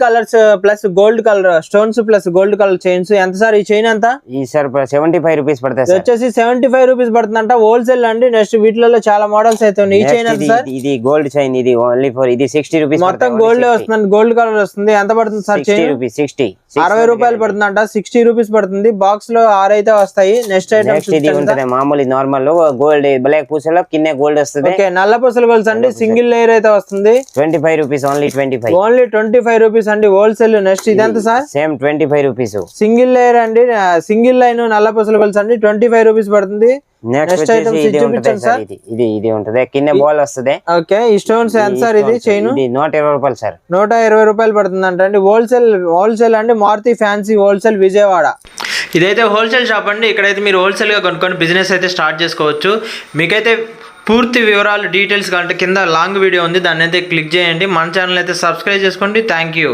Colours plus gold colour stones plus gold colour chains ఎంత sir ఈ chain ఎంత? ఈ సార్ 75 రూపీస్ పడతాయి. వచ్చేసి 75 రూపీస్ పడుతుందంట హోల్సేల్ అండి. నెక్స్ట్ వీటిలో చాలా మోడల్స్ అయితే ఉన్నాయి. ఈ చైన్ ఎంత సార్? ఇది గోల్డ్ చైన్, ఇది ఓన్లీ ఫర్ ఇది 60 రూపీస్. మొత్తం గోల్డ్ వస్తుంది, గోల్డ్ కలర్ వస్తుంది. ఎంత పడుతుంది సార్ చైన్? 60 రూపాయలు పడుతుందంట. 60 రూపీస్ పడుతుంది. బాక్స్ లో 6 అయితే వస్తాయి. నెక్స్ట్ ఐటమ్స్ ఇది ఉంటది మామూలు నార్మల్ గోల్డ్ బ్లాక్ పూసలో కింద గోల్డ్ వస్తుంది. ఓకే, నల్ల పూసలు గోల్స్ అండి. సింగిల్ లేయర్ అయితే వస్తుంది. 25 రూపీస్ ఓన్లీ 25. ఓన్లీ 25 రూపీస్ అండి హోల్సేల్. నెక్స్ట్ ఇదెంత sir? Same 25 rupees. Single layer అండి, సింగిల్ లైన్ నల్ల పూసలు గోల్స్ అండి. 25 రూపీస్ పడుతుంది. నెక్స్ట్ ఐటమ్స్ చూపించండి సార్. ఇది ఉంటది కింద బాల్ వస్తుంది. ఓకే, ఈ స్టోన్స్ ఎంత సార్? ఇది చైన్ 120 రూపాయలు సార్. 120 రూపాయలు పడుతుంది అండి. హోల్సేల్ అండి. Maruti fancy wholesale Vijayawada. ఇదైతే హోల్సేల్ షాప్ అండి. ఇక్కడైతే మీరు హోల్సేల్గా కొనుక్కొని బిజినెస్ అయితే స్టార్ట్ చేసుకోవచ్చు. మీకైతే పూర్తి వివరాలు డీటెయిల్స్ కంటే కింద లాంగ్ వీడియో ఉంది, దాన్ని అయితే క్లిక్ చేయండి. మన ఛానల్ అయితే సబ్స్క్రైబ్ చేసుకోండి. Thank you.